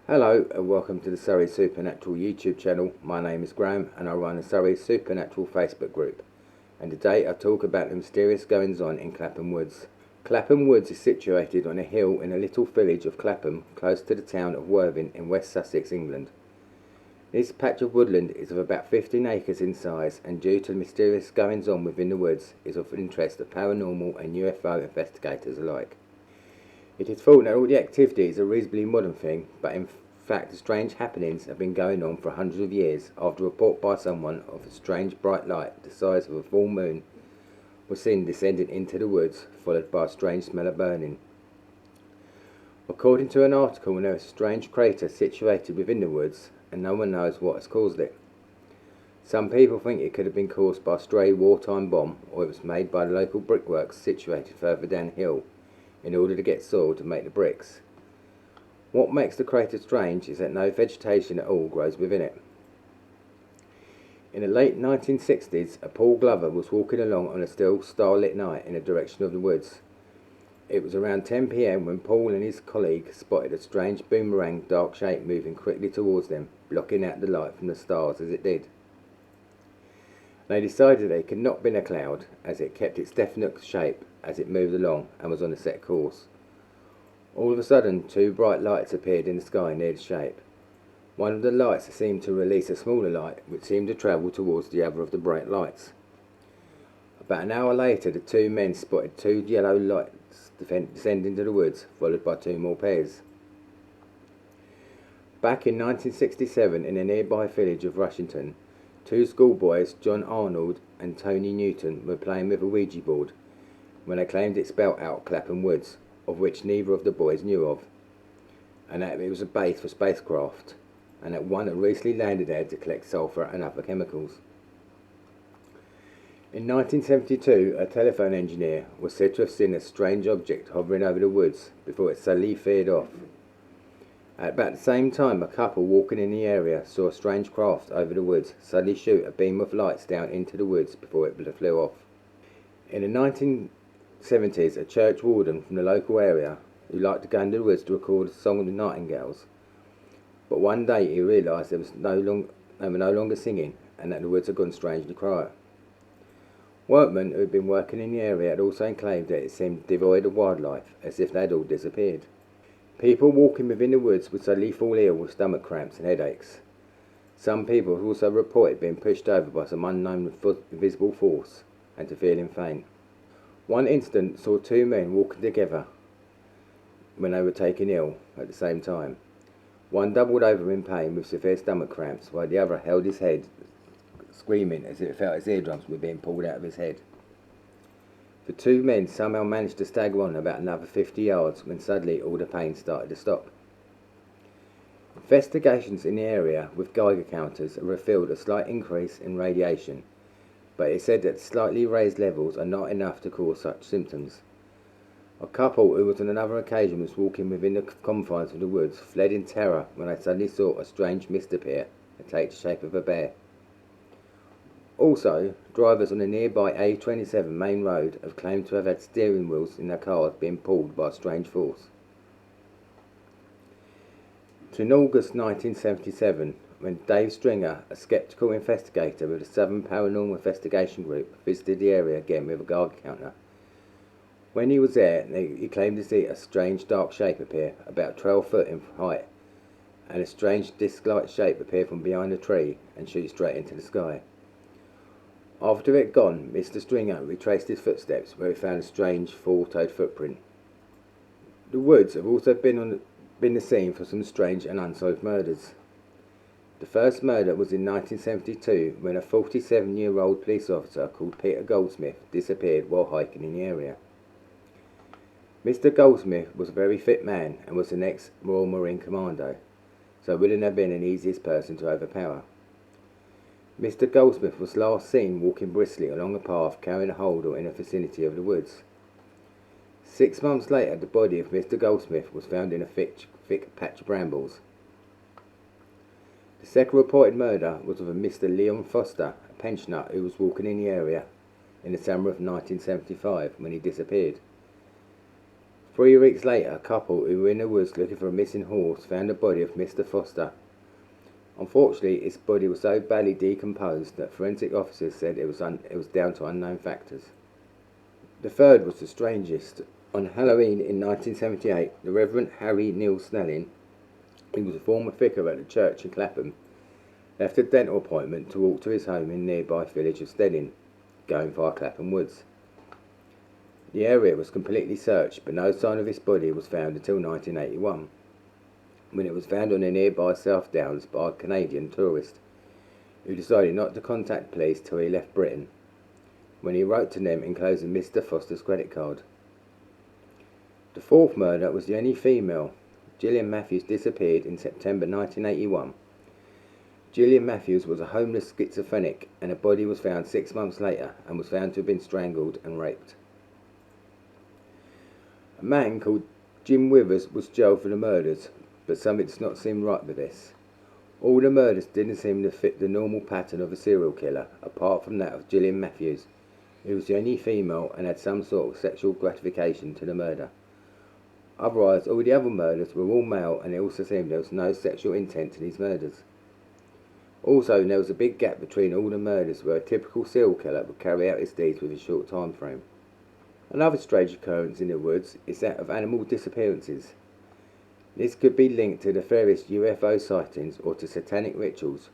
Hello and welcome to the Surrey Supernatural YouTube channel. My name is Graham and I run the Surrey Supernatural Facebook group. And today I talk about the mysterious goings on in Clapham Woods. Clapham Woods is situated on a hill in a little village of Clapham, close to the town of Worthing in West Sussex, England. This patch of woodland is of about 15 acres in size, and due to the mysterious goings on within the woods is of interest to paranormal and UFO investigators alike. It is thought that all the activity is a reasonably modern thing, but in fact the strange happenings have been going on for hundreds of years after a report by someone of a strange bright light the size of a full moon was seen descending into the woods, followed by a strange smell of burning. According to an article, there is a strange crater situated within the woods and no one knows what has caused it. Some people think it could have been caused by a stray wartime bomb, or it was made by the local brickworks situated further downhill in order to get soil to make the bricks. What makes the crater strange is that no vegetation at all grows within it. In the late 1960s, a Paul Glover was walking along on a still starlit night in the direction of the woods. It was around 10 p.m. when Paul and his colleague spotted a strange boomerang dark shape moving quickly towards them, blocking out the light from the stars as it did. They decided it could not have been a cloud, as it kept its definite shape as it moved along and was on a set course. All of a sudden, two bright lights appeared in the sky near the shape. One of the lights seemed to release a smaller light, which seemed to travel towards the other of the bright lights. About an hour later, the two men spotted two yellow lights descend into the woods, followed by two more pairs. Back in 1967, in a nearby village of Rushington, two schoolboys, John Arnold and Tony Newton, were playing with a Ouija board when they claimed it spelt out Clapham Woods, of which neither of the boys knew of, and that it was a base for spacecraft, and that one had recently landed there to collect sulphur and other chemicals. In 1972, a telephone engineer was said to have seen a strange object hovering over the woods before it suddenly veered off. At about the same time, a couple walking in the area saw a strange craft over the woods suddenly shoot a beam of lights down into the woods before it flew off. In the 1970s, a church warden from the local area who liked to go into the woods to record a song of the nightingales, but one day he realised they were no longer singing and that the woods had gone strangely quiet. Workmen who had been working in the area had also claimed that it seemed devoid of wildlife, as if they had all disappeared. People walking within the woods would suddenly fall ill with stomach cramps and headaches. Some people have also reported being pushed over by some unknown invisible force and to feeling faint. One incident saw two men walking together when they were taken ill at the same time. One doubled over in pain with severe stomach cramps, while the other held his head, screaming as if it felt his eardrums were being pulled out of his head. The two men somehow managed to stagger on about another 50 yards when suddenly all the pain started to stop. Investigations in the area with Geiger counters have revealed a slight increase in radiation, but it said that slightly raised levels are not enough to cause such symptoms. A couple who was on another occasion was walking within the confines of the woods fled in terror when they suddenly saw a strange mist appear and take the shape of a bear. Also, drivers on the nearby A27 main road have claimed to have had steering wheels in their cars being pulled by a strange force. In August 1977, when Dave Stringer, a sceptical investigator with the Southern Paranormal Investigation Group, visited the area again with a Geiger counter. When he was there, he claimed to see a strange dark shape appear, about 12 foot in height, and a strange disc-like shape appear from behind a tree and shoot straight into the sky. After it had gone, Mr. Stringer retraced his footsteps where he found a strange four-toed footprint. The woods have also been the scene for some strange and unsolved murders. The first murder was in 1972 when a 47-year-old police officer called Peter Goldsmith disappeared while hiking in the area. Mr. Goldsmith was a very fit man and was an ex-Royal Marine Commando, so wouldn't have been an easiest person to overpower. Mr. Goldsmith was last seen walking briskly along a path carrying a holder in the vicinity of the woods. 6 months later, the body of Mr. Goldsmith was found in a thick patch of brambles. The second reported murder was of a Mr. Leon Foster, a pensioner who was walking in the area in the summer of 1975 when he disappeared. 3 weeks later, a couple who were in the woods looking for a missing horse found the body of Mr. Foster. Unfortunately, his body was so badly decomposed that forensic officers said it was down to unknown factors. The third was the strangest. On Halloween in 1978, the Reverend Harry Neil Snelling, who was a former vicar at the church in Clapham, left a dental appointment to walk to his home in the nearby village of Steding, going via Clapham Woods. The area was completely searched, but no sign of his body was found until 1981, when it was found on the nearby South Downs by a Canadian tourist, who decided not to contact police till he left Britain, when he wrote to them enclosing Mr. Foster's credit card. The fourth murder was the only female. Gillian Matthews disappeared in September 1981. Gillian Matthews was a homeless schizophrenic, and her body was found 6 months later and was found to have been strangled and raped. A man called Jim Withers was jailed for the murders, but something does not seem right with this. All the murders didn't seem to fit the normal pattern of a serial killer, apart from that of Gillian Matthews, who was the only female and had some sort of sexual gratification to the murder. Otherwise, all the other murders were all male, and it also seemed there was no sexual intent to these murders. Also, there was a big gap between all the murders, where a typical serial killer would carry out his deeds with a short time frame. Another strange occurrence in the woods is that of animal disappearances. This could be linked to the various UFO sightings or to satanic rituals,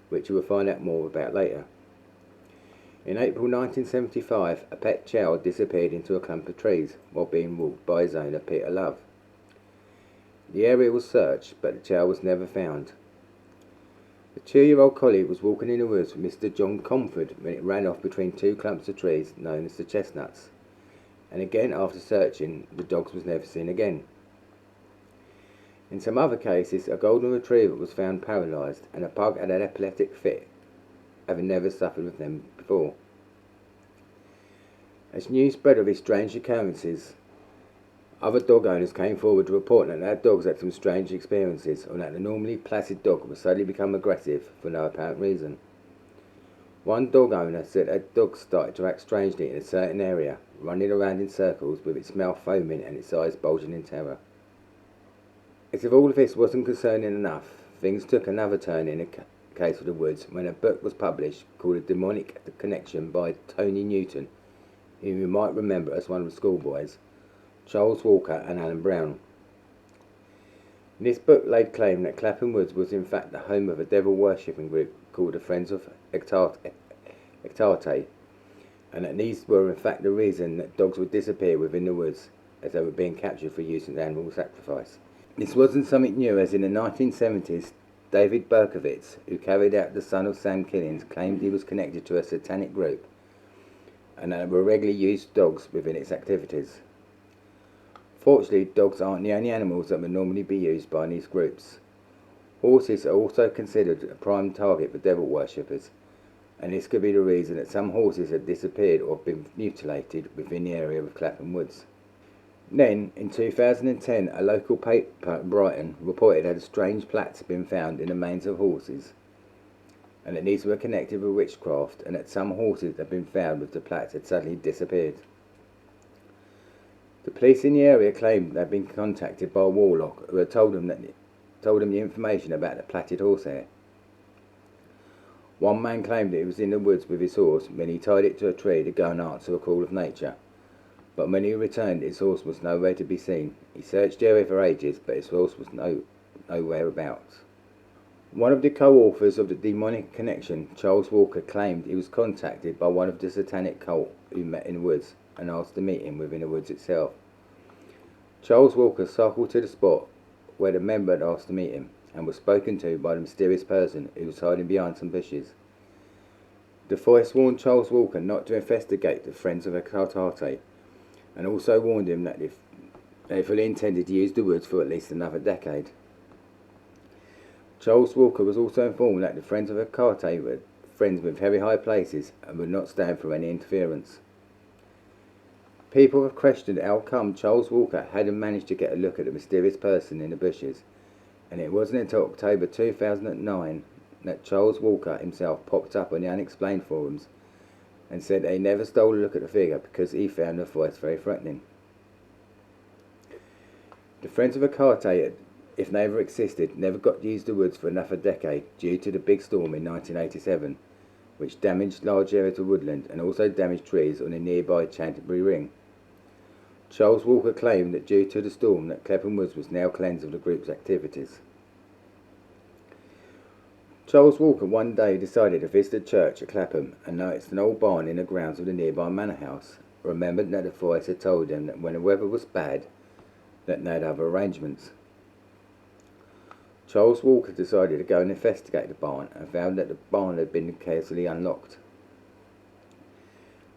which you will find out more about later. In April 1975, a pet chow disappeared into a clump of trees while being walked by his owner, Peter Love. The area was searched, but the chow was never found. The 2-year-old collie was walking in the woods with Mr. John Comfort when it ran off between two clumps of trees known as the chestnuts. And again, after searching, the dogs was never seen again. In some other cases, a golden retriever was found paralysed, and a pug had an epileptic fit, having never suffered with them before. As news spread of these strange occurrences, other dog owners came forward to report that their dogs had some strange experiences, or that the normally placid dog would suddenly become aggressive for no apparent reason. One dog owner said a dog started to act strangely in a certain area, running around in circles with its mouth foaming and its eyes bulging in terror. As if all of this wasn't concerning enough, things took another turn in the case of the woods when a book was published called A Demonic Connection by Tony Newton, whom you might remember as one of the schoolboys, Charles Walker and Alan Brown. This book laid claim that Clapham Woods was in fact the home of a devil worshipping group called the Friends of Ectate, and that these were in fact the reason that dogs would disappear within the woods, as they were being captured for use in animal sacrifice. This wasn't something new, as in the 1970s, David Berkowitz, who carried out the son of Sam killings, claimed he was connected to a satanic group, and that there were regularly used dogs within its activities. Fortunately, dogs aren't the only animals that would normally be used by these groups. Horses are also considered a prime target for devil worshippers, and this could be the reason that some horses had disappeared or been mutilated within the area of Clapham Woods. Then, in 2010, a local paper in Brighton reported that a strange plaits had been found in the manes of horses, and that these were connected with witchcraft, and that some horses that had been found with the plaits had suddenly disappeared. The police in the area claimed they had been contacted by a warlock who had told them the information about the plaited horsehair. One man claimed that he was in the woods with his horse when he tied it to a tree to go and answer a call of nature, but when he returned his horse was nowhere to be seen. He searched the area for ages, but his horse was nowhere about. One of the co-authors of The Demonic Connection, Charles Walker, claimed he was contacted by one of the satanic cult who met in the woods and asked to meet him within the woods itself. Charles Walker cycled to the spot where the member had asked to meet him and was spoken to by the mysterious person who was hiding behind some bushes. The voice warned Charles Walker not to investigate the Friends of Ectate, and also warned him that they fully intended to use the woods for at least another decade. Charles Walker was also informed that the Friends of Ectate were friends with very high places and would not stand for any interference. People have questioned how come Charles Walker hadn't managed to get a look at the mysterious person in the bushes, and it wasn't until October 2009 that Charles Walker himself popped up on the unexplained forums and said that he never stole a look at the figure because he found the voice very threatening. The Friends of Acarte, if they ever existed, never got to use the woods for another decade due to the big storm in 1987, which damaged large areas of woodland and also damaged trees on the nearby Chanterbury Ring. Charles Walker claimed that due to the storm that Clapham Woods was now cleansed of the group's activities. Charles Walker one day decided to visit a church at Clapham and noticed an old barn in the grounds of the nearby manor house. Remembered that the voice had told him that when the weather was bad, that they had other arrangements. Charles Walker decided to go and investigate the barn and found that the barn had been carefully unlocked.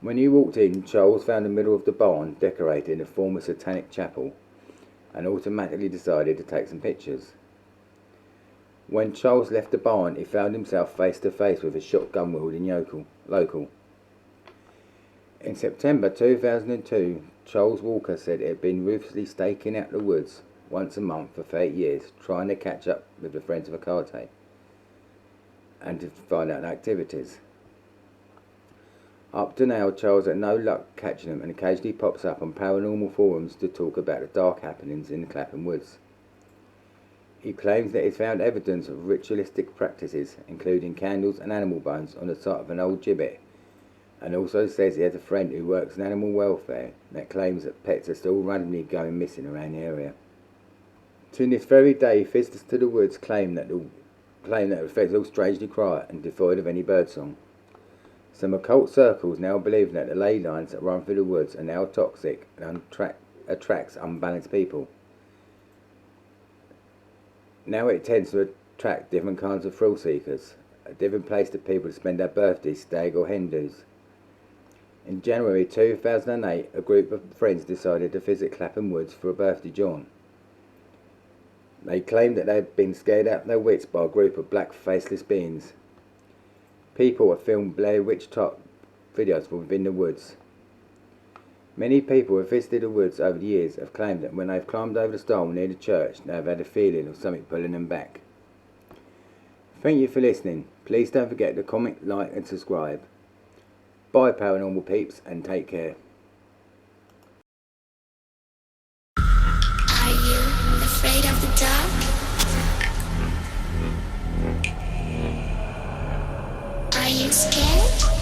When he walked in, Charles found the middle of the barn decorated in the form of Satanic chapel and automatically decided to take some pictures. When Charles left the barn, he found himself face to face with a shotgun wielding local. In September 2002, Charles Walker said he had been ruthlessly staking out the woods once a month for 30 years, trying to catch up with the Friends of Acarte and to find out their activities. Up to now, Charles had no luck catching them and occasionally pops up on paranormal forums to talk about the dark happenings in the Clapham Woods. He claims that he's found evidence of ritualistic practices, including candles and animal bones, on the site of an old gibbet, and also says he has a friend who works in animal welfare that claims that pets are still randomly going missing around the area. To this very day, visitors to the woods claim that the effect is all strangely quiet and devoid of any birdsong. Some occult circles now believe that the ley lines that run through the woods are now toxic and attracts unbalanced people. Now it tends to attract different kinds of thrill seekers, a different place for people to spend their birthdays, stag or hen do's. In January 2008, a group of friends decided to visit Clapham Woods for a birthday jaunt. They claimed that they had been scared out of their wits by a group of black faceless beings. People have filmed Blair Witch type videos from within the woods. Many people who have visited the woods over the years have claimed that when they've climbed over the stile near the church, they have had a feeling of something pulling them back. Thank you for listening. Please don't forget to comment, like and subscribe. Bye paranormal peeps, and take care. Are you afraid of the dark? Are you scared?